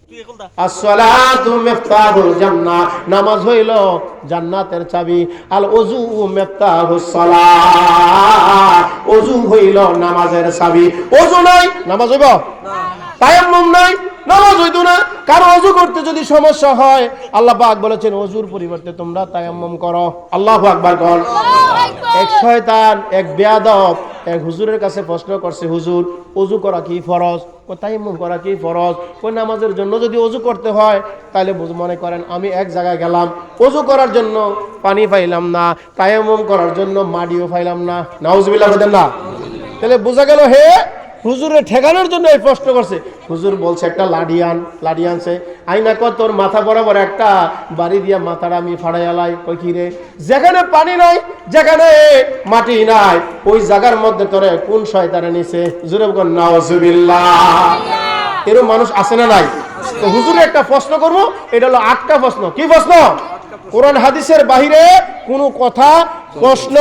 as-salatu miftaহুল জান্নাহ, নামাজ হইল জান্নাতের চাবি। আল ওযু মিফতাহুস সালাহ, ওযু হইল নামাজের চাবি। ওযু নাই নামাজ হইব না, তায়াম্মুম নাই নামাজ হইতো না। কারণ ওযু করতে যদি সমস্যা হয়, আল্লাহ পাক বলেছেন ওযুর পরিবর্তে তোমরা তায়াম্মুম করো। আল্লাহু আকবার বল। এক শয়তান, এক বেয়াদব এক হুজুরের কাছে প্রশ্ন করছে, হুজুর ওযু করা কি ফরজ? ও তায়াম্মুম করা কি ফরজ? ওই নামাজের জন্য যদি ওযু করতে হয় তাহলে মনে করেন আমি এক জায়গায় গেলাম, ওযু করার জন্য পানি পাইলাম না, তায়াম্মুম করার জন্য মাটিও পাইলাম না, নাউজুবিল্লাহ বলেন না। তাহলে বোঝা গেল হে হুজুরে ঠেকানোর জন্য এই প্রশ্ন করছে। হুজুর বলছে একটা লাডি আনছে, আইনা কর তোর মাথা বরাবর একটা বাড়ি দিয়া মাথাটা আমি ফাড়াই আলাই। কই কি রে, যেখানে পানি নাই, যেখানে মাটি নাই, ওই জায়গার মধ্যে তোরে কোন শয়তানে নিছে? জোরে বল নাউজুবিল্লাহ। এরকম মানুষ আছে না নাই? তো হুজুরে একটা প্রশ্ন করবো, এটা হলো 8টা প্রশ্ন। কি প্রশ্ন? কোরআন হাদিসের বাহিরে কোনো কথা প্রশ্ন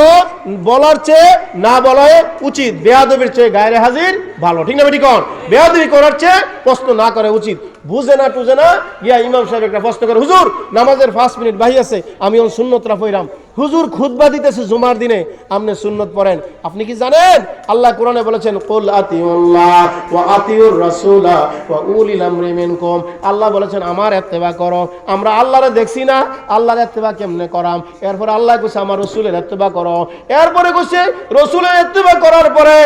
বলার চেয়ে না বলাই উচিত। বেয়াদবির চেয়ে গায়রে হাজির ভালো, ঠিক না বেটি কোন? বেয়াদবি করার চেয়ে প্রশ্ন না করে উচিত। বুঝে না টুঝে না গিয়া ইমাম সাহেব একটা প্রশ্ন করে, হুজুর নামাজের 5 মিনিট বাকি আছে, আমি ওই সুন্নতরা পড়লাম। হুজুর খুতবা দিতেছে জুমার দিনে, আপনি সুন্নত পড়েন। আপনি কি জানেন আল্লাহ কোরআনে বলেছেন কুল আতিউল্লাহ ওয়া আতিউর রাসূলা ওয়া উলিল আমরি মিনকুম। আল্লাহ বলেছেন আমার ইত্তেবা করো। আমরা আল্লাহরে দেখছি না, আল্লাহর ইত্তেবা কেমনে করাম? এরপর আল্লাহ কইছে আমার রাসূলের ইত্তেবা করো। এরপরে কইছে রাসূলের ইত্তেবা করার পরে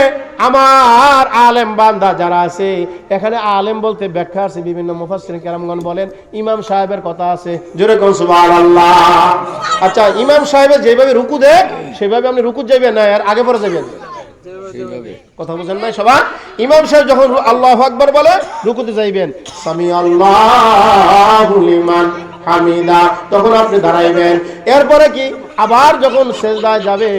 আমার আলেম বান্দা যারা আছে, এখানে আলেম বলতে ব্যাখ্যা আছে, বিভিন্ন মুফাসসিরিন কেরামগণ বলেন ইমাম সাহেবের কথা আছে। জোরে কোন সুবহানাল্লাহ। আচ্ছা, ইমাম সাহেবের যেভাবে রুকু দেয় সেভাবে আপনি রুকু যাবেন না, আর আগে পরে যাবেন? কথা বুঝেন নাই সবাই? ইমাম সাহেব যখন আল্লাহু আকবার বলে রুকুতে যাইবেন, সামি আল্লাহু লিমান হামিদা, তখন আপনি দাঁড়াইবেন। এরপরে কি আবার যখন সেজদায় যাবে,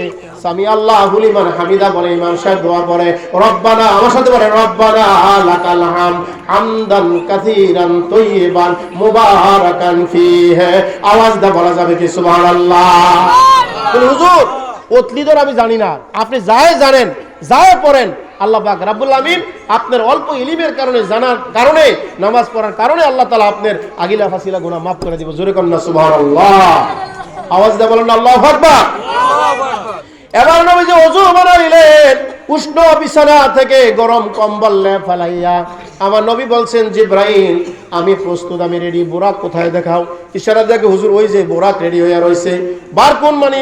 সামি আল্লাহু লিমান হামিদা বলে ইমাম সাহেব দোয়া পড়ে, রব্বানা, আমার সাথে বলে রব্বানা লাকাল হাম হামদান কাসীরান তাইয়িবান মুবারাকান ফীহি। আওয়াজ দা বলা যাবে কি সুবহানাল্লাহ? হুজুর ওতলি ধর আমি জানি না, আপনি যায় জানেন, যায় পড়েন। আল্লাহ পাক রব্বুল আমিন আপনার অল্প ইলমের কারণে, জানার কারণে, নামাজ পড়ার কারণে আল্লাহ তাআলা আপনার আগিলা ফাসিলা গুনাহ মাফ করে দিব। জোরে কন্না সুবহানাল্লাহ। আওয়াজ দিয়ে বলেন আল্লাহু আকবার। এবার নবীজি ওযু বানাইলেন, উষ্ণ বিছানা থেকে গরম কম্বল লেপ ফালাইয়া আমার নবী বলছেন, জিবরাইল আমি প্রস্তুত, আমি রেডি, বোরাক কোথায় দেখাও। ইশারা দেখে হুজুর ওই যে বোরাক রেডি হইয়া রয়েছে। বার কোন মানে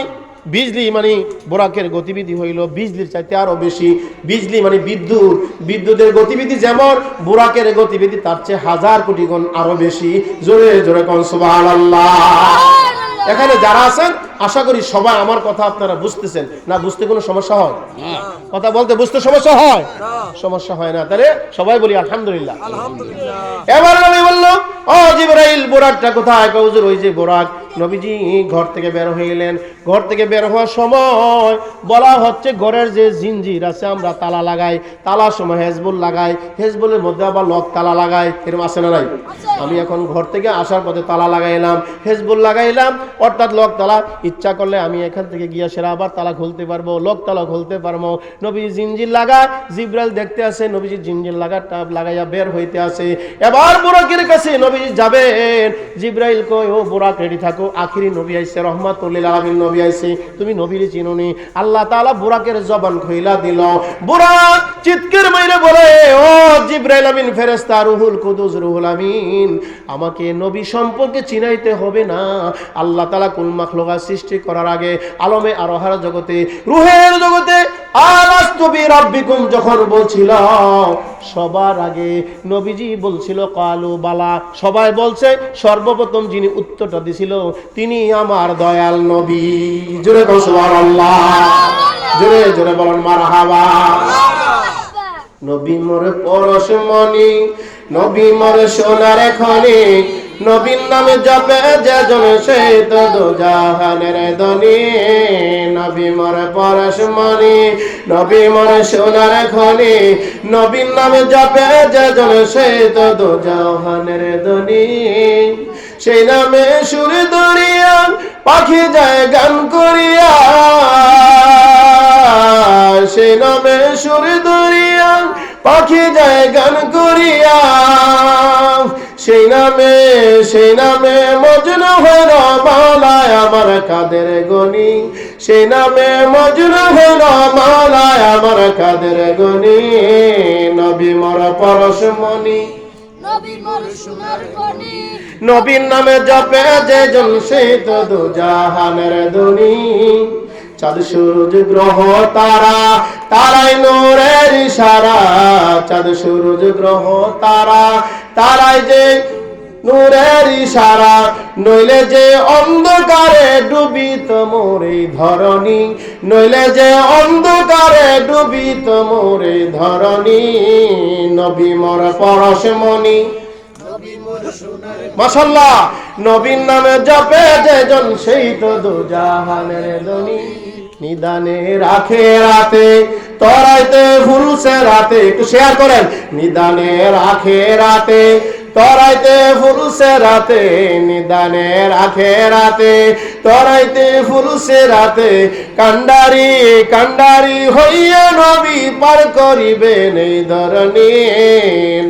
বিজলি, মানে বোরাকের গতিবিধি হইল বিজলির চাইতে আরো বেশি। বিজলি মানে বিদ্যুৎ, বিদ্যুতের গতিবিধি যেমন, বোরাকের গতিবিধি তার চেয়ে 1000 কোটি গুণ আরো বেশি। জোরে জোরে কোন সুবহানাল্লাহ। এখানে যারা আছেন আশা করি সবাই আমার কথা আপনারা বুঝতেছেন না? বুঝতে কোনো সমস্যা হয়? কথা বলতে বুঝতে সমস্যা হয়? সমস্যা হয় না? তাহলে সবাই বলি আলহামদুলিল্লাহ। এবার নবী বলল, ও জিবরাইল বোরাকটা কোথায়? হুজুর ওই যে বোরাক। নবীজি ঘর থেকে বের হইলেন। ঘর থেকে বের হওয়ার সময় বলা হচ্ছে ঘরের যে জিনজির আছে আমরা তালা লাগাই, তালার সময় হেজবুল লাগাই, হেজবুলের মধ্যে আবার লক তালা লাগাই, এরকম আছে না নাই? আমি এখন ঘর থেকে আসার পথে তালা লাগাইলাম, হেজবুল লাগাইলাম, অর্থাৎ লক তালা। ইচ্ছা করলে আমি এখান থেকে গিয়ে সেরা আবার তালা খুলতে পারবো, লক তালা খুলতে পারবো। নবীজি জিনজির লাগায়, জিবরাইল দেখতে আসে, নবীজি জিনজির লাগাইয়া বের হইতে আসে। এবার বোরাকের কাছে নবীজি যাবেন, জিবরাইল কয় ও বোরাক রেডি থাকো, আখিরি নবী আইছে, রহমাতুল লিল আলামিন নবী আইছে, তুমি নবীরে চিনোনি। আল্লাহ তাআলা বোরাকের জবান খুইলা দিল। বোরাক চিৎকার মাইরে বলে, ও জিবরাইল আমিন ফেরেশতা, রুহুল কুদুস, রুহুল আমিন, আমাকে নবী সম্পর্কে চিনাইতে হবে না। আল্লাহ তাআলা কুল মাখলুকাত সৃষ্টি করার আগে আলমে আরহার জগতে, রুহের জগতে আলাস্তু বিরাব্বিকুম যখন বলছিল, সবার আগে নবীজি বলছিল কালু বালা। সবাই বলছে, সর্বপ্রথম যিনি উত্তরটা দিছিল তিনি আমার দয়াল নবী। জোরে বল সুবহানাল্লাহ, জোরে জোরে বলেন মারহাবা। নবী মোর পরশমণি, নবী মোর সোনার খনি, নবীর নামে জপে যেজন সে তো দোজাহানের ধনী। নবী মোর পরশমণি, নবী মোর সোনার খনি, নবীর নামে জপে যেজন সে তো দোজাহানের ধনী। সেই নামে সুর দরিয়া পাখি যায় গান করিয়া, সেই নামে সুর দরিয়া পাখি যায় গান করিয়া। সেই নামে মজনু হইল মাওলায় আমার কাদের গনি, সেই নামে মজনু হইল মাওলায় আমার কাদের গনি। নবী মোর পরশমণি, নবীর নামে জপে যে জন সেই তো দু জাহানের ধনী। চাঁদ সূরজ গ্রহ তারা, তারাই নূরের ইশারা। চাঁদ সূরজ গ্রহ তারা, তারাই যে নূরের ইশারা। নইলে যে অন্ধকারে ডুবিত মোর এই ধরণী, নইলে যে অন্ধকারে ডুবিত মোর এই ধরণী। নবী মোর পরশমণি, মাশাআল্লাহ। নবীর নামে জপে যে জন সেই তো দু জাহানের ধনী। নিদানে রাখে রাতে তরাইতে ফুলছে রাতে, একটু শেয়ার করেন। নিদানে রাখে রাতে তরাইতে ফুলছে রাতে, নিদানে রাখে রাতে তরাইতে ফুলছে রাতে। কান্ডারি কান্ডারি হইয়া নবী পার করিবেন এই ধরণী।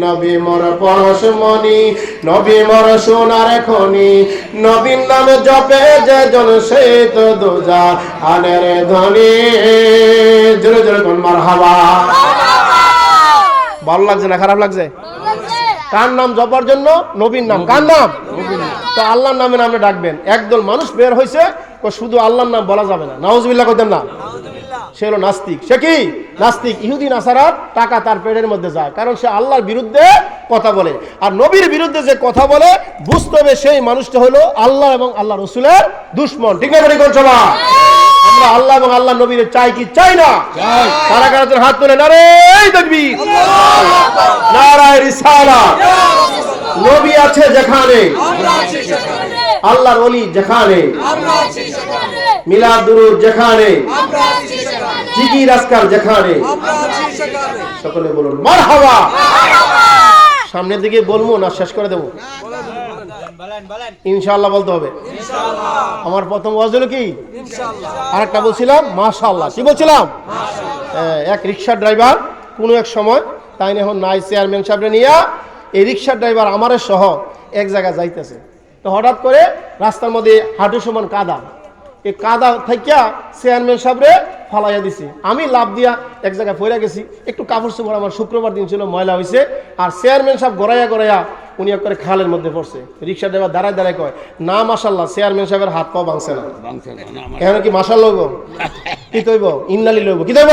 নবী মোর পরশমণি, নবী মোর সোনার খনি। নবীর নামে জপে যে জন সেই তো দু জাহানের ধনী। জোরে জোরে কোন মারহাবা। ভালো লাগছে না খারাপ লাগছে? কার নাম জপার জন্য? নবীর নাম। কার নাম? তো আল্লাহর নামে নামে ডাকবেন। একদল মানুষ বের হয়েছে শুধু আল্লাহর নাম বলা যাবে না, নাউজুবিল্লাহ কইতেন না। সে হলো নাস্তিক। সে কি নাস্তিক? ইহুদি নাসারার টাকা তার পেটের মধ্যে যায়, কারণ সে আল্লাহর বিরুদ্ধে কথা বলে। আর নবীর বিরুদ্ধে যে কথা বলে বুঝতে হবে সেই মানুষটা হলো আল্লাহ এবং আল্লাহ রসুলের দুশমন। ঠিক না? কোন সভা? আমরা আল্লাহ এবং আল্লাহ নবীর চাই কি চাই না? কারা কারা হাত তুলে নারে তাকবীর, নারায়ে রিসালাত। নবী আছে যেখানে, আল্লাহর ওলি যেখানে, মিলাদ দুরূদ যেখানে, জিকির আজকার যেখানে, সকলে বলুন মারহাবা। সামনের দিকে বলবো না শেষ করে দেবো? ইনশাআল্লাহ বলতে হবে। আমার প্রথম ওয়াজ হলো কি? আরেকটা বলছিলাম মাশাআল্লাহ। কি বলছিলাম? এক রিক্সা ড্রাইভার কোন এক সময়, তাই এখন নাই, চেয়ারম্যান সাহেবরে নিয়ে এই রিক্সা ড্রাইভার আমারে সহ এক জায়গায় যাইতেছে। তো হঠাৎ করে রাস্তার মধ্যে হাঁটু সমান কাদা। এই কাদা থাকিয়া চেয়ারম্যান সাহেবরে ফালাইয়া দিছি। আমি লাভ দিয়া এক জায়গায় পড়ে গেছি। একটু কাপড় চোপড়, আমার শুক্রবার দিন ছিল, ময়লা হয়েছে। আর চেয়ারম্যান সাহেব গড়াইয়া গড়াইয়া উনি একবারে খালের মধ্যে পড়ছে। রিক্সা ড্রাইভার দাঁড়ায় দাঁড়ায় কয়, না মাশাআল্লাহ, চেয়ারম্যান সাহেবের হাত পা ভাঙছে না। এখন কি মাশাআল্লাহ লইব? কি তৈব? ইন্নালি লইব? কি তৈব?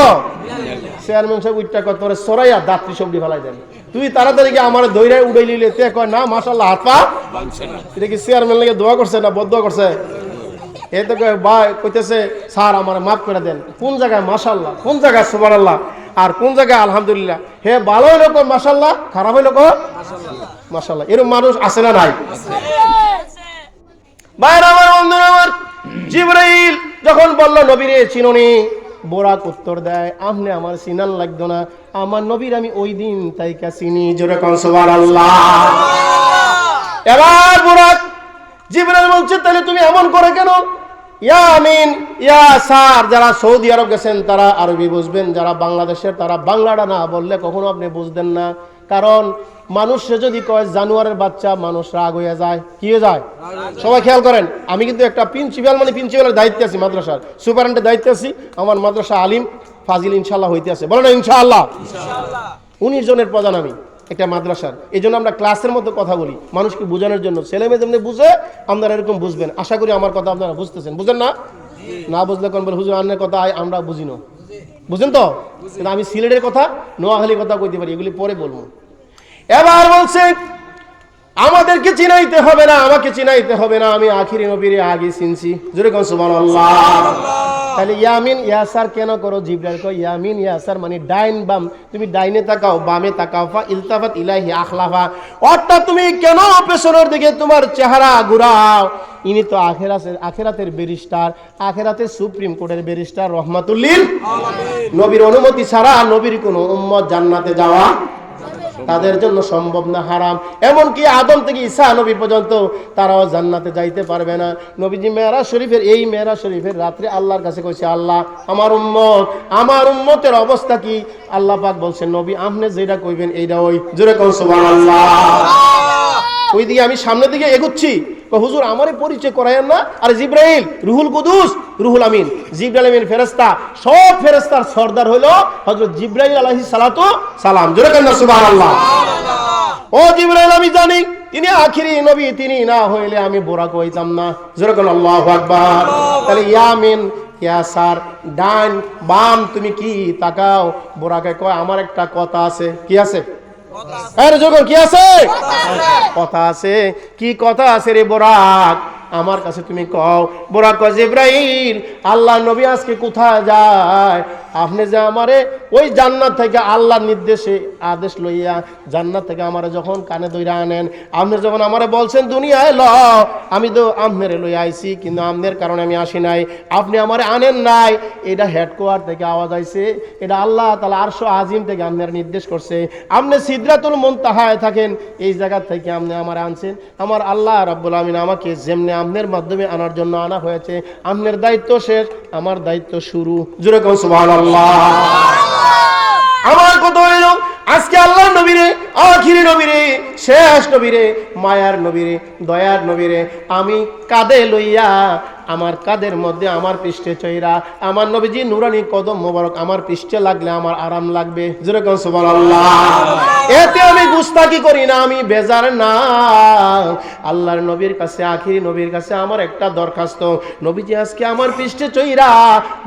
চেয়ারম্যান সাহেব উইটটা কয়, তোরে সরাইয়া দাঁতরি সবজি ফেলাই দেন। তুই তাড়াতাড়ি গিয়ে আমার দইরাই উড়াই লিলে, তে কয় না মাশাআল্লাহ হাত পা ভাঙছে না। এটা কি চেয়ারম্যান লাগে দোয়া করছে না বদদোয়া করছে? এই তো ভাই কইতেছে, স্যার আমার মাফ করে দেন। কোন জায়গায় মাশাআল্লাহ, কোন জায়গায় সুবহানাল্লাহ, আর কোন জায়গায় আলহামদুলিল্লাহ। হে ভালো হইলো কো মাশাআল্লাহ, খারাপ হইলো কো মাশাআল্লাহ। এরকম মানুষ আছে না নাই? ভাইরা আমার, বন্ধুরা আমার, জিবরাইল যখন বলল নবীরে চিননি, বোরাক উত্তর দেয়, আপনি আমার চিনান লাগতো না, আমার নবীর আমি ওই দিন তাইকা চিনি। জোরে কোন সুবহানাল্লাহ। এবার বোরাক জিবরাইল বলছে, তাহলে তুমি এমন করে কেন? ইয়া আমিন ইয়া সার, যারা সৌদি আরব গেছেন তারা আরবি বুঝবেন, যারা বাংলাদেশের তারা বাংলাটা না বললে কখনো আপনি বুঝবেন না। কারণ মানুষে যদি কয় জানুয়ারের বাচ্চা, মানুষ রাগ হয়ে যায়। কি হয়ে যায়? সবাই খেয়াল করেন। আমি কিন্তু একটা প্রিন্সিপাল, মানে প্রিন্সিপালের দায়িত্বে আছি, মাদ্রাসার সুপারেন্টের দায়িত্বে আছি। আমার মাদ্রাসা আলিম ফাজিল ইনশাআল্লাহ হইতে আছে, বলো না ইনশাআল্লাহ। 19 জনের প্রধান আমি একটা মাদ্রাসার। এই জন্য আমরা ক্লাসের মতো কথা বলি, মানুষকে বোঝানোর জন্য। ছেলে মেয়ে যেমনি বুঝে আপনারা এরকম বুঝবেন। আশা করি আমার কথা আপনারা বুঝতেছেন। বুঝেন না? না বুঝলে কোন বলে হুজুর আন্নের কথা আমরা বুঝি না। বুঝেন তো? কিন্তু আমি সিলেটের কথা, নোয়াখালীর কথা কইতে পারি, এগুলি পরে বলবো। এবার বলছে আমাদেরকে চিনাইতে হবে না, আমাকে চিনাইতে হবে না, আমি আখিরি নবীরে আগে চিনছি। জোরে কোন সুবহানাল্লাহ। তাহলে ইয়ামিন ইয়াসার কেন করো? জিবরাইল কয় ইয়ামিন ইয়াসার মানে ডাইন বাম, তুমি ডাইনে তাকাও বামে তাকাও, ফা ইলতাফাত ইলাইহি আখলাফা, অর্থাৎ তুমি কেন পেছনের দিকে তোমার চেহারা ঘুরাও? ইনি তো আখেরাতের ব্যারিস্টার, আখেরাতের সুপ্রিম কোর্টের ব্যারিস্টার, রহমাতুল লিল আলামিন। নবীর অনুমতি ছাড়া নবীর কোন উম্মত জান্নাতে যাওয়া তাদের জন্য সম্ভব না, হারাম। এমনকি আদম থেকে ঈসা নবী পর্যন্ত তারাও জান্নাতে যাইতে পারবে না। নবীজি মেরাজ শরীফের, এই মেরাজ শরীফের রাত্রে আল্লাহর কাছে কইছে, আল্লাহ আমার উম্মতের অবস্থা কি? আল্লাহ পাক বলছেন, নবী আপনি যেটা কইবেন এইটা ওই। জোরে কোন সুবহানাল্লাহ। ওই ওইদিকে আমি সামনের দিকে এগোচ্ছি, হুজুর আমারে পরিচয় করায়েন না। আর জিব্রাইল, রুহুল কুদুস, রুহুল আমিন, জিব্রাইল আমিন ফেরেশতা, সব ফেরেশতার সর্দার হলো হযরত জিব্রাইল আলাইহিস সালাতু সালাম। জোরে কেন সুবহানাল্লাহ। ও জিব্রাইল, আমি জানি তিনি আখিরি নবী, তিনি না হইলে আমি বোরাক হইতাম না। জোরে কেন আল্লাহু আকবার। তাহলে ইয়ামিন ইয়াসার, ডান বাম, তুমি কি তাকাও। বোরাকে কয় আমার একটা কথা আছে। কি আছে? কি আছে? কথা আছে। কি কথা আছে রে বোরাক? আমার কাছে তুমি কও। বোরাক কয়, জিব্রাইল, আল্লাহ নবী আজকে কোথায় যায়? আপনি যে আমারে ওই জান্নাত থেকে আল্লাহর নির্দেশে আদেশ লইয়া জান্নাত থেকে আমারে যখন কানে ধইরা আনেন, আপনি যখন আমারে বলছেন দুনিয়ায় ল, আমি তো আমনেরে লইয়া আইছি, কিন্তু আমনের কারণে আমি আসি নাই, আপনি আমারে আনেন নাই। এটা হেডকোয়ার্টার থেকে আওয়াজ আইছে, এটা আল্লাহ তাআলা আরশ আজিম থেকে আমনের নির্দেশ করছে। আপনি সিদরাতুল মুনতাহায় থাকেন, এই জায়গা থেকে আপনি আমারে আনছেন। আমার আল্লাহ রাব্বুল আমিন আমাকে যেমনি আমনের মাধ্যমে আনার জন্য আনা হয়েছে, আমনের দায়িত্ব শেষ, আমার দায়িত্ব শুরু। জোরে কোন সুবহানাল্লাহ। আমার কথা হইল আজকে আল্লাহর নবীরে, আখিরি নবীরে, শেষ নবীরে, মায়ার নবীরে, দয়ার নবীরে আমি কাঁধে লইয়া, আমার কাঁধের মধ্যে আমার পৃষ্ঠে চৈরা আমার নবীজি নুরানি কদম মোবারক আমার পৃষ্ঠে লাগলে আমার আরাম লাগবে। যেরকম সুবহানাল্লাহ। এতে আমি গুস্তাকি করি না, আমি বেজার না। আল্লাহর নবীর কাছে, আখিরি নবীর কাছে আমার একটা দরখাস্ত, নবীজি আজকে আমার পৃষ্ঠে চৈরা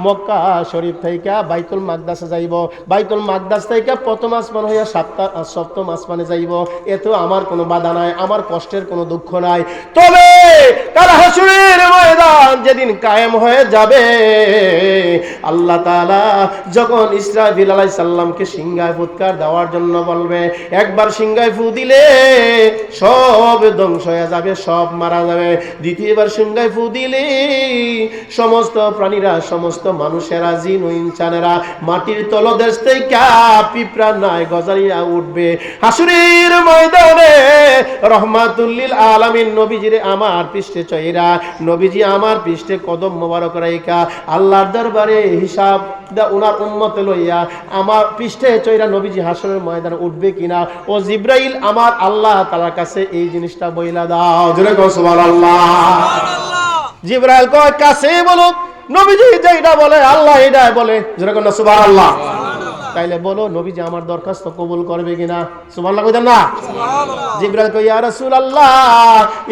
মক্কা শরীফ থেকে বাইতুল মাকদাসে যাইব, বাইতুল মাকদাস থেকে প্রথম আসমান হইয়া সপ্তম আসমানে যাইব। এতেও আমার কোনো বাধা নাই, আমার কষ্টের কোনো দুঃখ নাই। তবে কাল হাসরের ময়দান যেদিন কায়েম হয়ে যাবে, আল্লাহ তাআলা যখন ইসরাফিল আলাইহিস সালামকে সিংহায় ফুৎকার দেওয়ার জন্য বলবে, একবার সিংহায় ফু দিলে সব ধ্বংস হয়ে যাবে, সব মারা যাবে। দ্বিতীয়বার সিংহায় ফু দিলে সমস্ত প্রাণীরা, সমস্ত মানুষেরা, জিন ও ইনসানেরা মাটির তলদেশ থেকে পিঁপড়া নাই গজারিয়া উঠবে। হাসরের ময়দানে রহমাতুল লিল আলামিন নবীজিরে আমার পৃষ্ঠে চয়রা, নবীজি আমার পৃষ্ঠে কদম মোবারক রাইখা আল্লাহর দরবারে হিসাব দা ওনার উম্মতে লইয়া আমার পৃষ্ঠে চয়রা নবীজি হাসরের ময়দানে উঠবে কিনা। ও জিব্রাইল, আমার আল্লাহ তাআলার কাছে এই জিনিসটা বইলা দাও। জোরে কও সুবহানাল্লাহ। জিব্রাইল কয়, কাছে বলো, নবীজি যেটা বলে আল্লাহ এটাই বলে। জোরে কও সুবহানাল্লাহ। তাইলে বলো নবীজি আমার দরখাস্ত কবুল করবে কিনা? সুবহানাল্লাহ কইতেন না? জিবরাইল কই, ইয়া রাসূলুল্লাহ,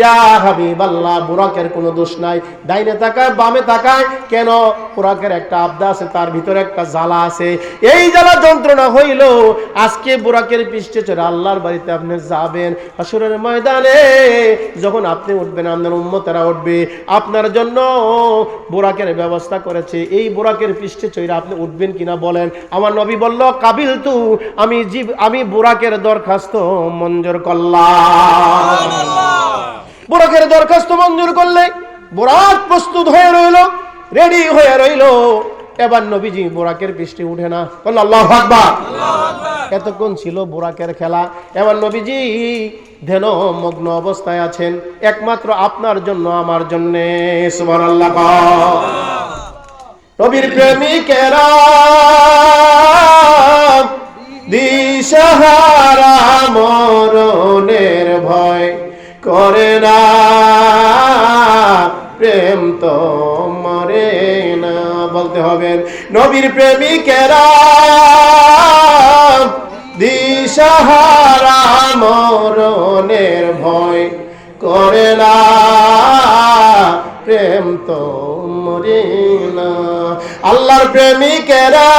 ইয়া হাবিবাল্লাহ, বুরাকের কোনো দোষ নাই। ডাইনে তাকায় বামে তাকায় কেন? বুরাকের একটা আবদা আছে, তার ভিতরে একটা জ্বালা আছে। এই জ্বালা যন্ত্রণা হইল আজকে বুরাকের পৃষ্ঠে চড়ে আল্লাহর বাড়িতে আপনি যাবেন। হাসরের ময়দানে যখন আপনি উঠবেন, আপনার উম্মতেরা উঠবে, আপনার জন্য বুরাকের ব্যবস্থা করেছে। এই বুরাকের পৃষ্ঠে চড়ে আপনি উঠবেন কিনা বলেন। আমার নবী বলল, কাবিল তু, আমি বুরাকের দরখাস্ত মঞ্জুর করলাম। বুরাকের দরখাস্ত মঞ্জুর করলে বুরাক প্রস্তুত হয়ে রইল, রেডি হয়ে রইল। এবার নবীজি বুরাকের পৃষ্ঠে উঠে না। আল্লাহু আকবার। এতক্ষণ ছিল বুরাকের খেলা, এবার নবীজি ধ্যান মগ্ন অবস্থায় আছেন, একমাত্র আপনার জন্য, আমার জন্য। সুবহানাল্লাহ। নবীর প্রেমিকেরা দিশাহারা মরণের ভয় করে না, প্রেম তো মরে না। বলতে হবে, নবীর প্রেমিকেরা দিশাহারা মরণের ভয় করে না, প্রেম তো মরে না। আল্লাহর প্রেমিকেরা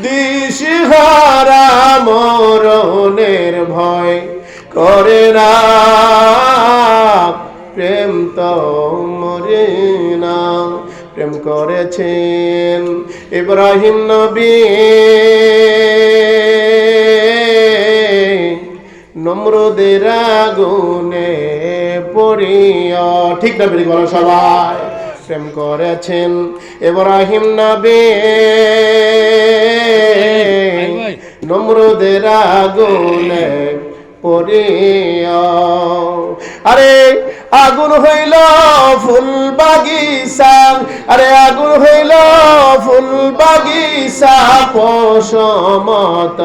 দিশাহারা মরণের ভয় করে না, প্রেম তো মরে না। প্রেম করেছেন ইব্রাহিম নবী নমরুদের আগুনে পড়িয়া। ঠিক না বেরি বলো সবাই। প্রেম করেছেন ইব্রাহিম নবী নমরুদের আগুনে পড়িয়া। আরে আগুন হইল ফুল বাগিচা, আরে আগুন হইল ফুল বাগিচা পশমত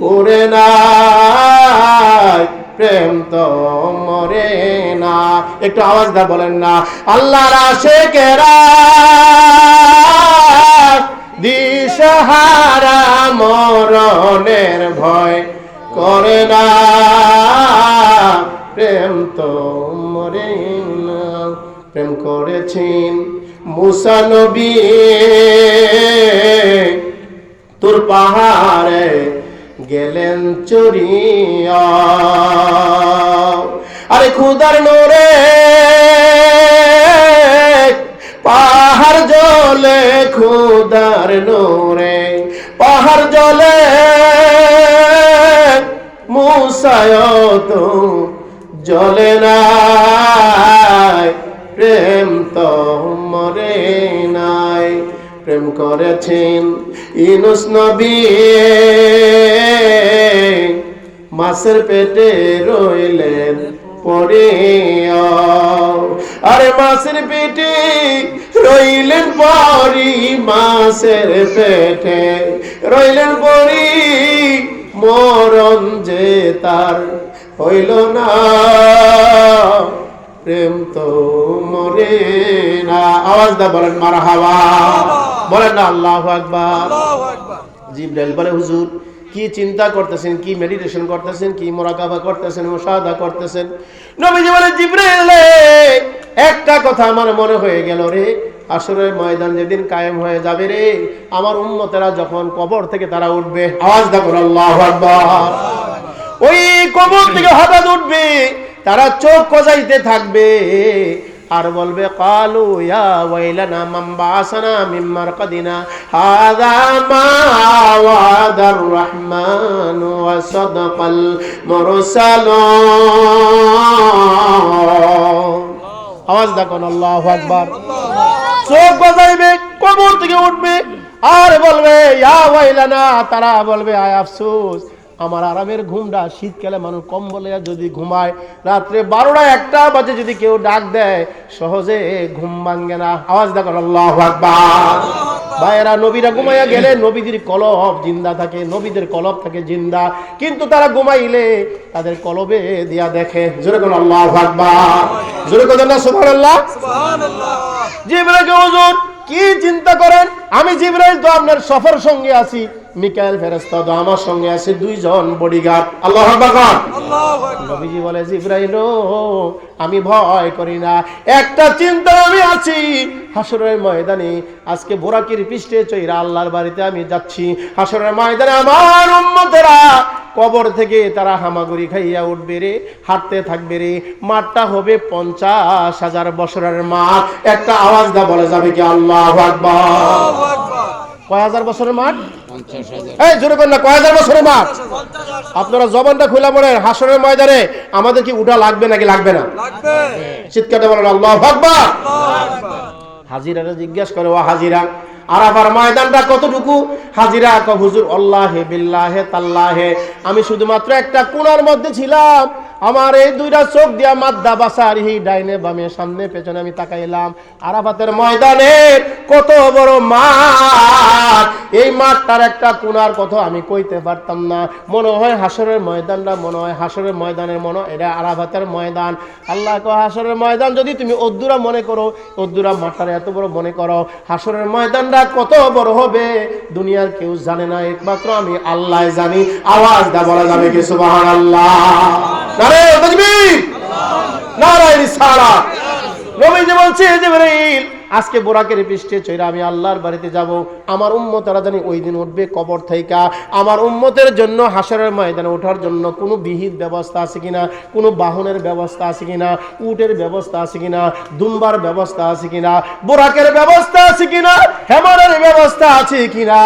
করে না, প্রেম তো মরে না। একটু আওয়াজ দা বলেন না, আল্লাহর আশিকেরা দিশাহারা মরণের ভয় করে না, প্রেম তো মরে না। প্রেম করেছেন মুসা নবী তোর পাহাড়ে গেলেন চড়িয়া, আরে খুদার নোরে পাহাড় জলে, খুদার নোরে পাহাড় জলে, মুসায় তো জলে নাই, প্রেম তো মরে নাই। প্রেম করেছেন ইউনূস নবী মাছের পেটে রইলেন পড়িয়া, আরে মাছের পেটে রইলেন পরি, মাছের পেটে রইলেন পরি, মরণ যে তার হইল না, প্রেম তো মরে না। আওয়াজ দা বলেন মারহাবা, বলেন না আল্লাহু আকবার। জিবরাইল বলে হুজুর কি চিন্তা করতেছেন, কি মেডিটেশন করতেছেন, কি মুরাকাবা করতেছেন, মুশাহাদা করতেছেন? নবীজি বলে জিবরাইল একটা কথা আমার মনে হয়ে গেল রে, হাশরের ময়দান যেদিন কায়েম হয়ে যাবে রে, আমার উম্মতেরা যখন কবর থেকে তারা উঠবে, আওয়াজ দা বলেন আল্লাহু আকবার, ওই কবর থেকে হঠাৎ উঠবে, তারা চোখ কজাইতে থাকবে আর বলবে কালু ইয়া ওয়াইলানা মান বাসানা মিন মারকাদিনা হাযা মা ওয়াদার রহমান ওয়া সাদাকাল মুরসালুন। আওয়াজ দেখুন আল্লাহু আকবার। চোখ গজাইবে, কবর থেকে উঠবে আর বলবে ইয়া ওয়াইলানা, তারা বলবে আয় আফসোস, আমার আরামের ঘুমটা শীতকালে মানুষ কম্বলে যদি ঘুমায়, রাত্রে 12টা 1টা বাজে যদি কেউ ডাক দেয় সহজে ঘুম ভাঙে না। আওয়াজ দেখো আল্লাহু আকবার। ভাইয়েরা, নবীরা ঘুমাইয়া গেলে নবীদের কলব জিন্দা থাকে, নবীদের কলব থাকে জিন্দা, কিন্তু তারা ঘুমাইলে তাদের কলবে দিয়া দেখে। জোরে বলুন আল্লাহু আকবার, জোরে বলুন না সুবহানাল্লাহ। জিবরাইল হুজুর কি চিন্তা করেন, আমি জিবরাইল তো আপনার সফর সঙ্গে আছি, মিকাইল ফেরেশতা তো আমার সঙ্গে আছে, 2 জন বডিগার্ড। আল্লাহু আকবার। নবীজি বলে জিবরাইল আমি ভয় করি না, একটা চিন্তা আমি আছি, হাশরের ময়দানে আজকে বোরাকির পৃষ্ঠে চইরা আল্লাহর বাড়িতে আমি যাচ্ছি, হাশরের ময়দানে আমার উম্মতেরা কবর থেকে তারা হামাগুড়ি খাইয়া উঠবে রে, হাঁটতে থাকবে রে, মাঠটা হবে 50,000 বছরের মাঠ। একটা আওয়াজ দা বলে যাবে কি আল্লাহু আকবার। কয় হাজার বছরের মাঠ? 50,000। এই জোরে বলেন না, কয় হাজার বছরের মাঠ? আপনারা জবানটা খোলা বলেন, হাশরের ময়দানে আমাদের কি উঠা লাগবে নাকি লাগবে না? লাগবে। চিৎকারটা বলেন আল্লাহু আকবার। হাজিরারা জিজ্ঞাসা করে, ও হাজিরা, আরাফার ময়দানটা কতটুকু? হাজিরা কয় হুজুর আল্লাহে বিল্লাহে তাল্লাহে, আমি শুধুমাত্র একটা কোণার মধ্যে ছিলাম, আমার এই 2টা চোখ দিয়া মাদ্দা বাসারিহি, ডাইনে বামে সামনে পেছনে আমি তাকাইলাম, আরাফাতের ময়দানের কত বড় মাঠ, এই মাঠটার একটা কোণার কথা আমি কইতে পারতাম না। মনে হয় হাশরের ময়দানটা, মনে হয় হাশরের ময়দানের মনে এটা আরাফাতের ময়দান। আল্লাহ কয় হাশরের ময়দান যদি তুমি অদ্দুরা মনে করো, অদ্দুরা মাঠটার এত বড় মনে করো, হাশরের ময়দানটা কত বড় হবে দুনিয়ার কেউ জানে না, একমাত্র আমি আল্লাহ জানি। আওয়াজ দা বলা যাবে কি সুবহানাল্লাহ। নারে তাকবীর, নারে রিসালাত। নবীজি বলছে জিবরাইল আজকে বোরাকের পৃষ্ঠে চইরা আমি আল্লাহর বাড়িতে যাব, আমার উম্মতেরা জানি ওই দিন উঠবে কবর থেকে, আমার উম্মতের জন্য হাশরের ময়দানে ওঠার জন্য কোনো বিহিত ব্যবস্থা আছে কিনা, কোনো বাহনের ব্যবস্থা আছে কিনা, উটের ব্যবস্থা আছে কিনা, দুম্বার ব্যবস্থা আছে কিনা, বোরাকের ব্যবস্থা আছে কিনা, হেমারের ব্যবস্থা আছে কিনা।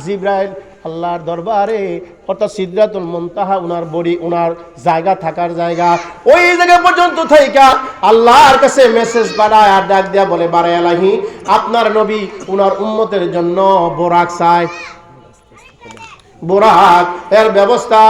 জিবরাইল আল্লাহর দরবারে, অর্থাৎ সিদরাতুল মুনতাহা উনার বডি, উনার জায়গা থাকার জায়গা, ওই জায়গা পর্যন্ত থাইকা আল্লাহর কাছে মেসেজ পাঠায় আর ডাক দিয়া বলে বারে আলাহি, আপনার নবী উনার উম্মতের জন্য বোরাক চায়, বোরাক এর ব্যবস্থা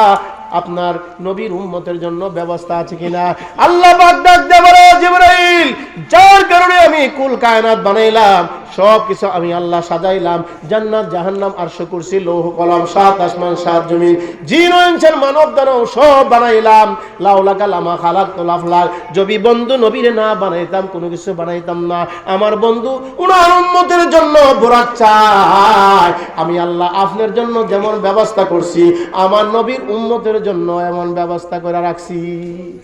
আপনার নবীর উম্মতের জন্য ব্যবস্থা আছে কিনা? আল্লাহ পাক ডাক দিয়ে বলে, জিবরাইল, যার কারণে আমি কুল কায়নাত বানাইলাম, সব কিছু আমি আল্লাহ সাজাইলাম, জান্নাত জাহান্নাম আরশ কুরসি লৌহ কলম সাত আসমান সাত জমিন জিন ও ইনসান মানব দানব সব বানাইলাম। লাউলাকা লামা খালাকতুল আফলাক, যদি বন্ধু নবীরে না বানাইতাম কোনো কিছু বানাইতাম না। আমার বন্ধু উনার উম্মতের জন্য বুরাক চায়, আমি আল্লাহ আপনার জন্য যেমন ব্যবস্থা করছি আমার নবীর উম্মতের জন্য এমন ব্যবস্থা করে রাখছি।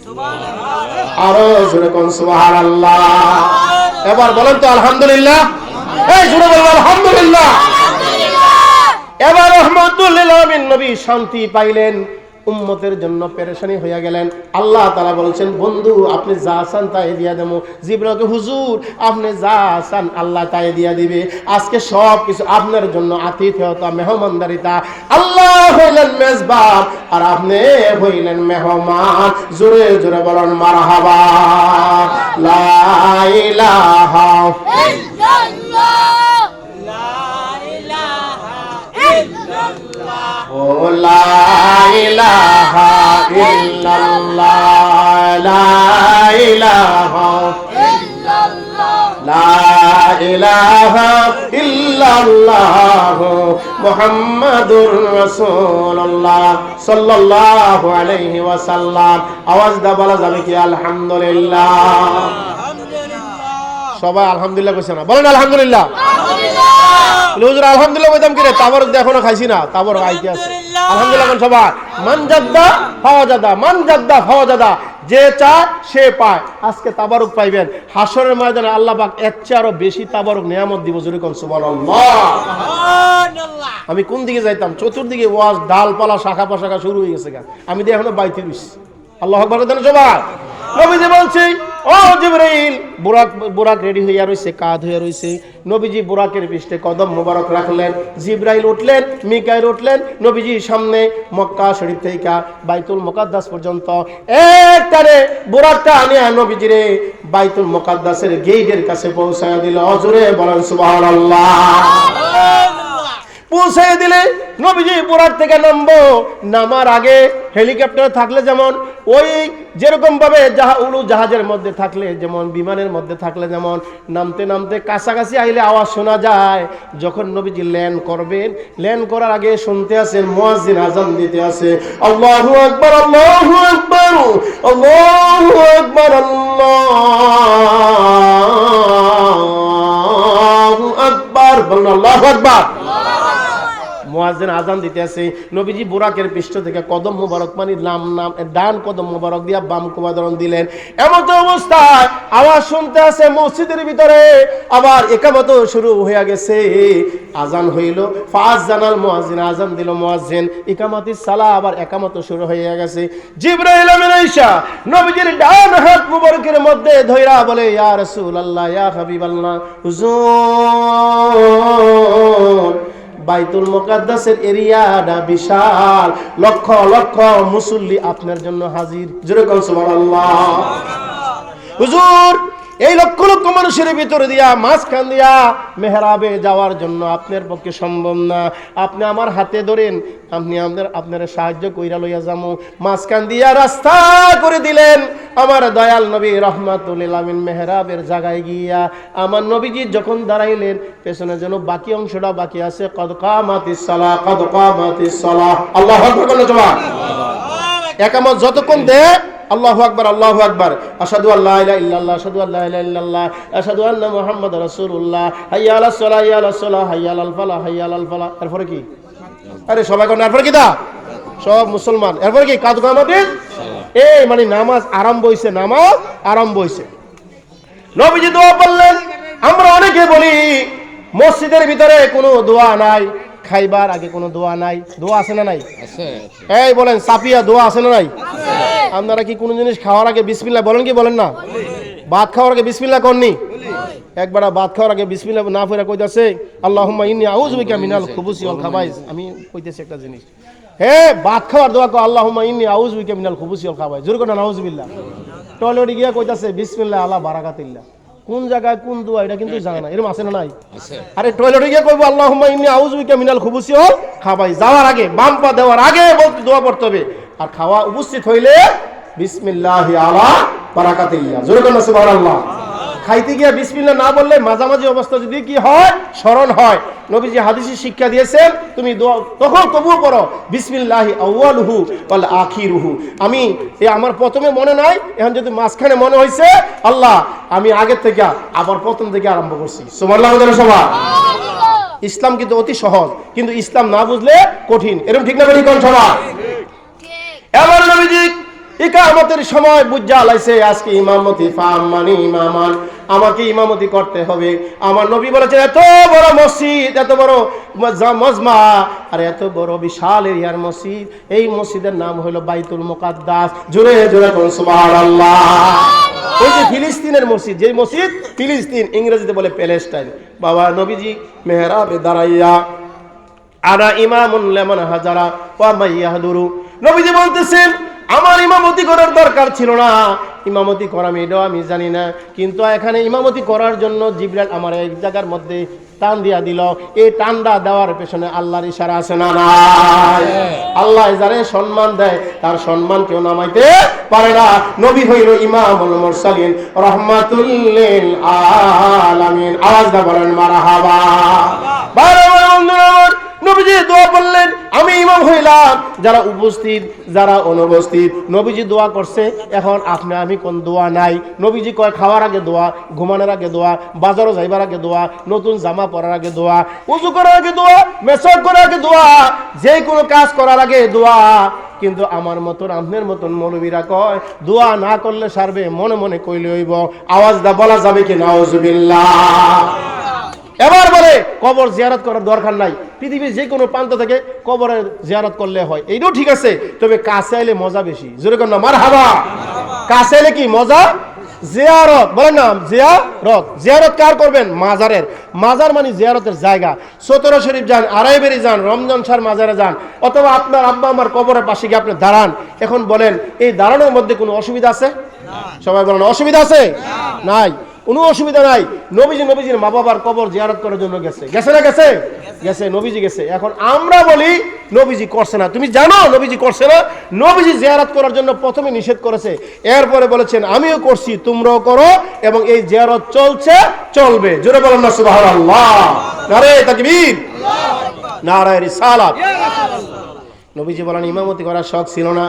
সুবহানাল্লাহ, আরো জোরে কোন সুবহানাল্লাহ। এবার বলেন তো আলহামদুলিল্লাহ। এই জোরে বলেন আলহামদুলিল্লাহ। এবার রহমাতুল লিল আলামিন নবী শান্তি পাইলেন, উম্মতের জন্য পেরেশানি হয়ে গেলেন। আল্লাহ তাআলা বলছেন, বন্ধু আপনি যা চান তাই দিয়া দেবো। জিবরাইলকে, হুজুর আপনি যা চান আল্লাহ তাই দিয়া দিবে। আজকে সব কিছু আপনার জন্য আতিথেয়তা, মেহমানদারিতা। আল্লাহ হইলেন মেজবান আর আপনি হইলেন মেহমান। জোরে জোরে বলেন মারহাবা। লা ইলাহা ইল্লাল্লাহ, লা ইলাহা ইল্লাল্লাহ, ও লা ইলাহা ইল্লাল্লাহ, লা ইলাহা ইল্লাল্লাহ, লা ইলাহা ইল্লাল্লাহ, মুহাম্মাদুর রাসূলুল্লাহ সাল্লাল্লাহু আলাইহি ওয়াসাল্লাম। আওয়াজ দা বলা যাবে কি আলহামদুলিল্লাহ? সবাই আলহামদুলিল্লাহ কইছে না? বলেন আলহামদুলিল্লাহ। হুজুর আলহামদুলিল্লাহ কইতাম কি রে? তাবারক দিয়ে এখনো খাইছি না, তাবারক আইতে আছে। আলহামদুলিল্লাহ কোন সবাই? মান জাদ্দা ফাওয়াজাদা, মান জাদ্দা ফাওয়াজাদা, যে চায় সে পায়। আজকে তাবারক পাইবেন হাসরের ময়দানে। আল্লাহ পাক এর চেয়ে আরো বেশি তাবারক নিয়ামত দিব। জোরে কোন সুবহানাল্লাহ। আমি কোন দিকে যাইতাম, চতুর্দিকে ওয়াজ ডালপালা শাখা পোশাখা শুরু হয়ে গেছে। আমি দিয়ে এখনো বাইতে রইছি। আল্লাহু আকবার দেন সবাই। নবীজি বলছে, ও জিবরাইল, বুরাক রেডি হইয়া রইছে, কাঁধ হইয়া রইছে। নবীজি বুরাকের পৃষ্ঠে কদম মোবারক রাখলেন। জিবরাইল উঠলেন, মিকাইল উঠলেন। নবীজির সামনে মক্কা শরীফ থেকে বাইতুল মুকাদ্দাস পর্যন্ত একটারে বুরাকটা আনিয়া নবীজিরে বাইতুল মুকাদ্দাসের গেটের কাছে পৌঁছায় দিল। জোরে বলেন সুবহানাল্লাহ। পৌঁছে দিলে নবীজি বুরাক থেকে নামবো। নামার আগে হেলিকপ্টার থাকলে যেমন, ওই যেরকম ভাবে উড়ু জাহাজের মধ্যে থাকলে যেমন, বিমানের মধ্যে থাকলে যেমন, নামতে নামতে কাছাকাছি আইলে আওয়াজ শোনা যায়। যখন নবীজি ল্যান্ড করবেন, ল্যান্ড করার আগে শুনতে আছেন মুয়াজ্জিন আযান দিতে আছে, আল্লাহু আকবার, আল্লাহু আকবার, আল্লাহু আকবার, আল্লাহু আকবার। বলুন আল্লাহু আকবার। মুয়াজ্জিন আযান দিতে আছে। নবীজি বুরাকের পৃষ্ঠ থেকে কদম মোবারক মানে ডান কদম মোবারক দিয়া বাম কদম দিলেন। এমত অবস্থায় আওয়াজ শুনতে আছে মসজিদের ভিতরে। আবার ইকামত শুরু হয়ে গেছে, আযান হইল। ফাযানাল মুয়াজ্জিন, আযান দিল মুয়াজ্জিন। ইকামাতিস সালাহ, আবার ইকামত শুরু হয়ে গেছে। জিবরাইল আমিন আয়েশা নবীজির ডান হাত মুবারকের মধ্যে ধইরা বলে, ইয়া রাসূলুল্লাহ, ইয়া হাবিবাল্লাহ, হুজুর বাইতুল মুকাদ্দাসের এরিয়াটা বিশাল, লক্ষ লক্ষ মুসল্লি আপনার জন্য হাজির। জোরে কোন সুবহানাল্লাহ। হুজুর এই লক্ষ লক্ষ মানুষের ভিতরে দিয়া মাঝখান দিয়া মেহরাবে যাওয়ার জন্য আপনার পক্ষে সম্ভব না। আপনি আমার হাতে ধরেন, আপনি আপনার সাহায্য কইরা লইয়া যামু। মাঝখান দিয়া রাস্তা করে দিলেন। আমার দয়াল নবী রাহমাতুল লিল আলামিন মেহরাবের জায়গায় গিয়া আমার নবীজি যখন দাঁড়াইলেন, পেছনে যেন বাকি অংশটা বাকি আছে। কদ কামাতিস সালাহ, কদ কামাতিস সালাহ। আল্লাহু আকবার বলো জবাব। ইকামত যতক্ষণ দেয় আল্লাহু আকবার, আল্লাহু আকবার, আশহাদু আল্লা ইলাহা ইল্লাল্লাহ, আশহাদু আল্লা ইলাহা ইল্লাল্লাহ, আশহাদু আন্না মুহাম্মাদুর রাসূলুল্লাহ, হাইয়া আলাস সালাহ, হাইয়া আলাস সালাহ, হাইয়া আলাল ফালাহ, হাইয়া আলাল ফালাহ। এরপরে কি? আরে সবাই কোন এরপরে কি? দা সব মুসলমান। এরপরে কি? কাদ কামাতিস এই মানে নামাজ আরম্ভ হইছে, নামাজ আরম্ভ হইছে। নবীজি দোয়া বললেন। আমরা অনেকে বলি মসজিদের ভিতরে কোনো দোয়া নাই, খাইবার আগে কোনো দোয়া নাই। দোয়া আছে না নাই? আছে। এই বলেন সাফিয়া, দোয়া আছে না নাই? আপনারা কি কোনো জিনিস খাওয়ার আগে বিসমিল্লাহ বলেন কি বলেন না? ভাত খাওয়ার আগে বিসমিল্লাহ করনি? একবার ভাত খাওয়ার আগে বিসমিল্লাহ না পড়ে কইতাছে আল্লাহুম্মা ইন্নী আউযু বিকা মিনাল খুবুসি ওয়াল খাবাইস। আমি কইতেছি একটা জিনিস, হে ভাত খাওয়ার দোয়া কর, আল্লাহুম্মা ইন্নী আউযু বিকা মিনাল খুবুসি ওয়াল খাবাইস। জোরে করে নাউযুবিল্লাহ। টয়লেটে গিয়া কইতাছে বিসমিল্লাহ আলা বারাকাতিল্লাহ। কোন জায়গায় কোন দোয়া এটা কিন্তু জানা না, এরকম আছে না নাই? আরে টয়লেটে গিয়ে কইবো আল্লাহুম্মা ইন্নী আউযু বিকা মিনাল খুবুসি ওয়াল খাবাই, যাওয়ার আগে বাম পা দেওয়ার আগে বলতে দোয়া পড়তে হবে। আর খাওয়া উপস্থিত হইলে বিসমিল্লাহি আলা বারাকাতিল্লাহ, জোরে বলেন সুবহানাল্লাহ। খাইতে গিয়ে বিসমিল্লাহ না বললে মাঝামাঝি অবস্থা যদি কি হয়, স্মরণ হয়, নবীজি হাদিসে শিক্ষা দিয়েছেন তুমি দোয়া তখন তবুও পড়ো বিসমিল্লাহি আউয়ালুহু ওয়াল আখিরুহু। আমি আমার প্রথমে মনে নাই, এখন যদি মাঝখানে মনে হয়েছে আল্লাহ আমি আগের থেকে আবার প্রথম থেকে আরম্ভ করছি। সুবহানাল্লাহ সবাই। ইসলাম কিন্তু অতি সহজ, কিন্তু ইসলাম না বুঝলে কঠিন, এরকম ঠিক না বেশি কোন সবাই? এবার নবীজি ইকামতের সময় বুঝা লাইছে আজকে ইমামতি ফামানি ইমামান, আমাকে ইমামতি করতে হবে। আমার নবী বলেছেন এত বড় মসজিদ, এত বড় মজমা, আর এত বড় বিশাল এরিয়ার মসজিদ, এই মসজিদের নাম হলো বাইতুল মুকাদ্দাস। জোরে জোরে কোন সুবহানাল্লাহ। ওই যে ফিলিস্তিনের মসজিদ, যে মসজিদ ফিলিস্তিন, ইংরেজিতে বলে প্যালেস্টাইন। বাবা নবীজি মেহরাবে দাঁড়াইয়া আনা ইমামুন লিমান হাজারা ওয়া মাইয়াহদুরু, নবীজি বলতেছেন আমার ইমামতি করার দরকার ছিল না, ইমামতি করা এটাও আমি জানি না, কিন্তু এখানে ইমামতি করার জন্য জিবরাইল আমার এক জায়গার মধ্যে টান দিয়া দিল। এই টানটা দেওয়ার পেছনে আল্লাহর ইশারা আছে না নাই? আল্লাহ যারে সম্মান দেয় তার সম্মান কেউ নামাইতে পারে না। নবী হইল ইমামুল মুরসালিন রাহমাতুল লিল আলামিন। আওয়াজ দা বলেন মারহাবা। নবীজি দোয়া বললেন, আমি ইমাম হইলাম, যারা উপস্থিত যারা অনুপস্থিত নবীজি দোয়া করছে। এখন আপনি আমি কোন দোয়া নাই? নবীজি কয় খাওয়ার আগে দোয়া, ঘুমানোর আগে দোয়া, বাজারও যাইবার আগে দোয়া, নতুন জামা পরার আগে দোয়া, উযু করার আগে দোয়া, মেসাক করার আগে দোয়া, যে কোনো কাজ করার আগে দোয়া। কিন্তু আমার মতন আপনার মতন মৌলবীরা কয় দোয়া না করলে সারবে, মনে মনে কইলে হইব। আওয়াজ দা বলা যাবে কি নাউজুবিল্লাহ? এবার বলে কবর জিয়ারত করার দরকার নাই, পৃথিবীর যে কোনো প্রান্ত থেকে কবরের জিয়ারত করলে হয়, এইটাও ঠিক আছে, তবে কাছে এলে মজা বেশি। জোরে কর না মারহাবা। কাছে এলে কি মজা? জিয়ারত বলেন না, জিয়ারত। জিয়ারত কার করবেন? মাজারের। মাজার মানে জিয়ারতের জায়গা। সতরা শরীফ যান, আড়াইবেরি যান, রমজান শাহর মাজারে যান, অথবা আপনার আব্বা আমার কবরের পাশে গিয়ে আপনি দাঁড়ান। এখন বলেন এই দাঁড়ানোর মধ্যে কোনো অসুবিধা আছে? সবাই বলেন অসুবিধা আছে? নাই, কোনো অসুবিধা নাই। নবীজির মা বাবার কবর জিয়ারত করার জন্য গেছে না? গেছে, নবীজি গেছে। এখন আমরা বলি নবীজি করছে না। তুমি জানো নবীজি করছে না? নবীজি জিয়ারত করার জন্য প্রথমে নিষেধ করেছে, এরপরে বলেছেন আমিও করছি তোমরাও করো, এবং এই জিয়ারত চলছে, চলবে। জোরে বলেন না সুবহানাল্লাহ। নারে তাকবীর, নারে রিসালাত। নবীজি বলেন ইমামতি করার শখ ছিল না,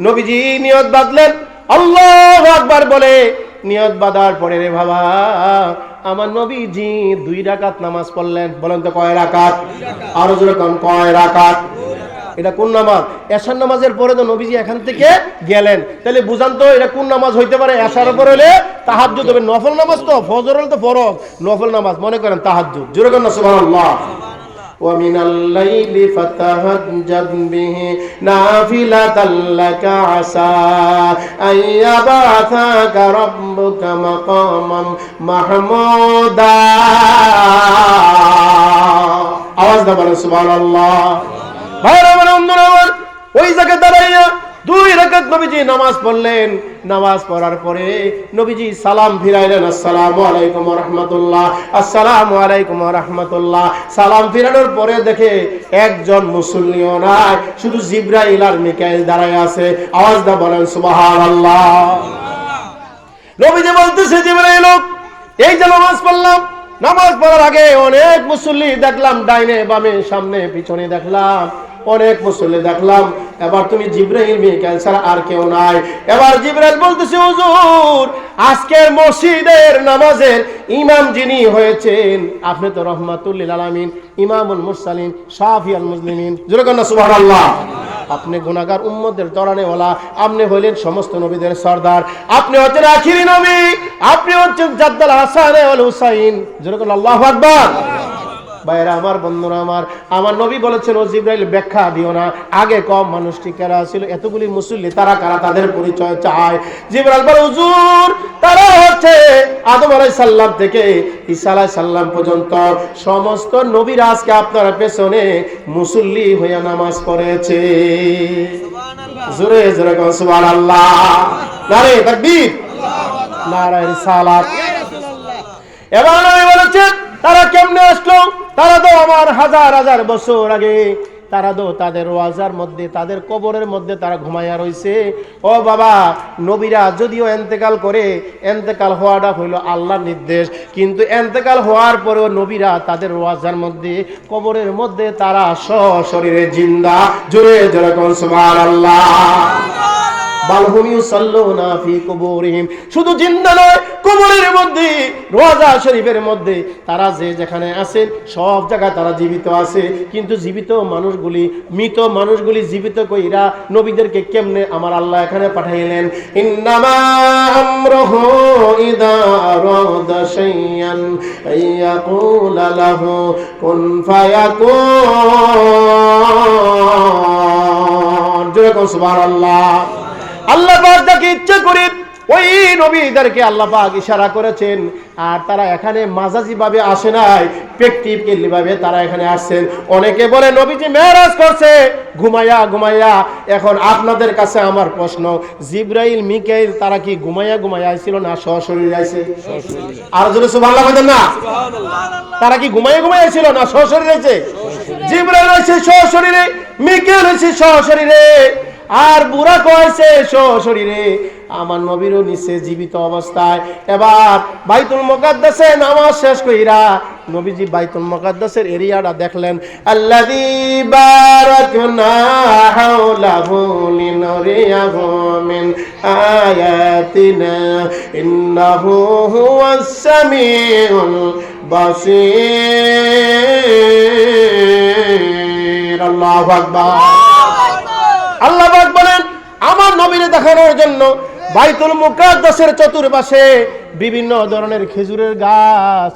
নবীজি নিয়ত বাঁধলেন আল্লাহু আকবার বলে। নিয়ত বাঁধার পরে রে বাবা আমার নবীজি 2 রাকাত নামাজ পড়লেন। বলেন তো কয় রাকাত? আরো জোরে কোন কয় রাকাত? এটা কোন নামাজ? এশার নামাজের পরে তো নবীজি এখান থেকে গেলেন, তাহলে বুঝান তো এটা কোন নামাজ হইতে পারে? এশার পরে হলে তাহাজ্জুদ হবে, নফল নামাজ তো। ফজর হলে তো ফরজ, নফল নামাজ মনে করেন তাহাজ্জুদ। জোরে কোন সুবহানাল্লাহ। ومن الليل فتهجد به نافلة لك عسى أن يبعثك ربك مقاما محمودا। আওয়াজ দাও বলেন সুবহানাল্লাহ। ভাইরা আমার ওই জায়গায় দাঁড়াইয়া 2 রাকাত নবীজি নামাজ পড়লেন। নামাজ পড়ার পরে নবীজি সালাম ফিরাইলেন, আসসালামু আলাইকুম ওয়া রাহমাতুল্লাহ, আসসালামু আলাইকুম ওয়া রাহমাতুল্লাহ। সালাম ফিরানোর পরে দেখে একজন মুসল্লিও নাই, শুধু জিবরাইল আর মিকাইল দাঁড়ায় আছে। আওয়াজ দা বলেন সুবহানাল্লাহ। নবীজি বলতেছে জিবরাইল এই যে নামাজ পড়লাম, নামাজ পড়ার আগে অনেক মুসল্লি দেখলাম, ডাইনে বামে সামনে পিছনে দেখলাম, অনেক মুসল্লি দেখলাম। এবার তুমি জিবরাইল মিকাইল ছাড়া আর কেউ নাই। এবার জিবরাইল বলতেছে হুজুর আজকের মসজিদের নামাজের ইমাম যিনি হয়েছেন আপনি তো রহমাতুল লিল আলামিন, ইমামুল মুরসালিন, শাফিউল মুসলিমিন। জোরে কোন সুবহানাল্লাহ। আপনি গুনাহগার উম্মতের তরানেওয়ালা, আপনি হইলেন সমস্ত নবীদের সরদার, আপনি হচ্ছেন আখিরি নবী, আপনি হচ্ছেন জাদ্দাল হাসান ওয়াল হুসাইন। জোরে কোন আল্লাহু আকবার। ভাইরা আমার, বন্ধুরা আমার নবী বলেছেন ও জিবরাইল ব্যাখ্যা দিও না, আগে কম মানুষটি কারা ছিল, এতগুলি মুসল্লি তারা কারা, তাদের পরিচয় চায়। জিবরাইল বলে হুজুর তারা হচ্ছে আদম আলাইহিস সালাম থেকে ঈসা আলাইহিস সালাম পর্যন্ত সমস্ত নবীরা আজকে আপনার পেছনে মুসল্লি হইয়া নামাজ পড়েছে। সুবহানাল্লাহ। জোরে জোরে কোন সুবহানাল্লাহ। নারে তাকবীর, নারে রিসালাত। এবার নবী বলেছেন তারা কেমনে আসলো? তারা তো আমার হাজার হাজার বছর আগে তারা তো তাদের রোজার মধ্যে, তাদের কবরের মধ্যে তারা ঘুমাইয়া রইছে। ও বাবা, নবীরা যদিও এন্তেকাল করে, এন্তেকাল হওয়াটা হইল আল্লাহর নির্দেশ, কিন্তু এন্তেকাল হওয়ার পরেও নবীরা তাদের রোজার মধ্যে, কবরের মধ্যে তারা সশরীরে জিন্দা। জোরে জোরে কোন সুবহানাল্লাহ। বালহুম ইউসাল্লুনা ফি কুবুরিহিম, শুধু জিন্দা নয়, কবরের মধ্যে, রওজা শরীফের মধ্যে তারা যে যেখানে আছেন সব জায়গায় তারা জীবিত আছে। কিন্তু জীবিত মানুষগুলি, মৃত মানুষগুলি জীবিত কইরা নবীদেরকে কেমনে আমার আল্লাহ এখানে পাঠাইলেন? ইন্নামা আমরুহু ইযা আরাদা শাইআন আইয়াকুলা লাহু কুন ফায়াকুন। জোরে কোন সুবহানাল্লাহ। আল্লাহ পাক যাকে ইচ্ছা করে ওই নবীদেরকে আল্লাহ পাক ইশারা করেছেন। আর তারা এখানে মাজাজি ভাবে আসে নাই, প্র্যাকটিক্যালি ভাবে তারা এখানে আসছেন। অনেকে বলে নবীজি মেরাজ করছে ঘুমাইয়া ঘুমাইয়া। এখন আপনাদের কাছে আমার প্রশ্ন, জিবরাইল মিকাইল তারা কি ঘুমাইয়া ঘুমাইয়া আইছিল না সশরীরে আইছে? আর জোরে সুবহানাল্লাহ বলেন না। তারা কি ঘুমাইয়া ঘুমাইয়া আইছিল না সশরীরে আইছে? জিবরাইল আইছে সশরীরে, মিকাইল আইছে সশরীরে, আর বুড়া কয়েছে সশরীরে, আমার নবীরও নিচে জীবিত অবস্থায়। এবার বাইতুল মুকাদ্দাসে নামাজ শেষ কইরা নবীজি বাইতুল মুকাদ্দাসের এরিয়াটা দেখলেন। আল্লাযী বারাকনা হাওলাহু লিনুরিয়াহু মিন আয়াতিনা ইন্নাহু হুয়াস সামিউল বাসীর। আল্লাহু আকবার। আল্লাহ পাক বলেন আমার নবীরে দেখানোর জন্য বাইতুল মুকাদ্দাসের চতুর্পাশে বিভিন্ন ধরনের খেজুরের গাছ,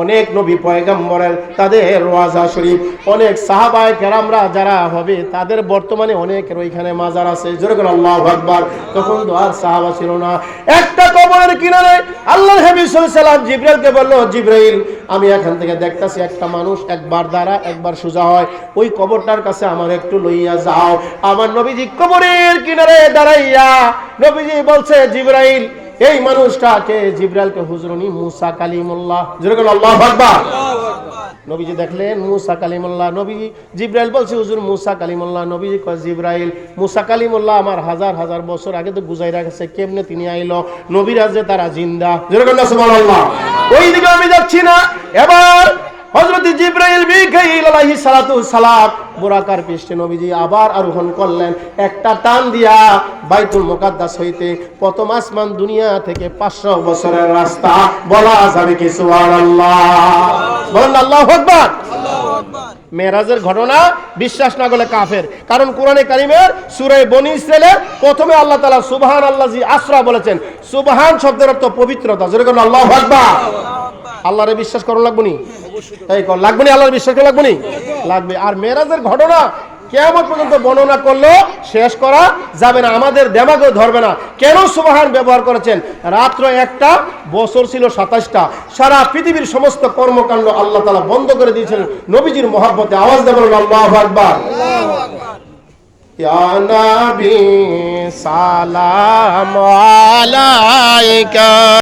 অনেক নবী পয়গম্বরের তাদের রওজা শরীফ, অনেক সাহাবায়ে কেরামরা যারা হবে তাদের বর্তমানে অনেকের ওইখানে মাজার আছে। জোরে করে আল্লাহু আকবার। তখন তো আর সাহাবা ছিল না। একটা কবরের কিনারে আল্লাহর হাবিব সাল্লাল্লাহু আলাইহি ওয়াসাল্লাম জিবরাইলকে বলল, জিবরাইল আমি এখান থেকে দেখতাছি একটা মানুষ একবার দাঁড়া একবার সোজা হয়, ওই কবরটার কাছে আমার একটু লইয়া যাও। আমার নবীজি কবরের কিনারে দাঁড়াইয়া নবীজি বলছে, জিবরাইল এই মানুষটাকে, জিবরাইলকে হুজুরনি মুসা কালিমুল্লাহ। যেরকম আল্লাহু আকবার। নবীজি দেখলেন মুসা কালিমুল্লাহ। নবীজি জিবরাইল বলছে হুজুর মুসা কালিমুল্লাহ। নবীজি কয় জিবরাইল মুসা কালিমুল্লাহ আমার হাজার হাজার বছর আগে তো গুজাই রাখছে, কেমনে তিনি আইলো? নবীরা যে তারা জিন্দা। যেরকম সুবহানাল্লাহ। ওই দিকে আমি যাচ্ছি না। এবার হযরত জিবরাইল মিকাইল আলাইহিস সালাতু সালাম বুরাকার পৃষ্ঠে নবীজি আবার আরোহণ করলেন। একটা টান দিয়া বাইতুল মুকাদ্দাস হইতে প্রথম আসমান দুনিয়া থেকে 500 বছরের রাস্তা। বলা যাবে কি সুবহানাল্লাহ? বলেন আল্লাহু আকবার। মেরাজের ঘটনা বিশ্বাস না করলে কাফের। কারণ কোরআনে কারিমের সূরা বনী ইসরাইলের প্রথমে আল্লাহ তাআলা সুবহানাল্লাযী আসরা বলেছেন। সুবহান শব্দের অর্থ পবিত্রতা। যেরকম আল্লাহু আকবার। আল্লাহরে বিশ্বাস করা লাগবে নি? এই কোন লাগবে নি? আল্লাহর বিশ্বাস করা লাগবে নি? লাগবে। আর মেরাজের ঘটনা কিয়ামত পর্যন্ত বর্ণনা করলেও শেষ করা যাবে না, আমাদের দিমাগও ধরবে না। কেন সুবহান ব্যবহার করেছেন? রাত্র একটা, বছর ছিল 27টা। সারা পৃথিবীর সমস্ত কর্মকাণ্ড আল্লাহ তাআলা বন্ধ করে দিয়েছেন নবীজির মহব্বতে। আওয়াজ দিয়ে বলুন আল্লাহু আকবার। ইয়া নবী সালাম আলাইকা।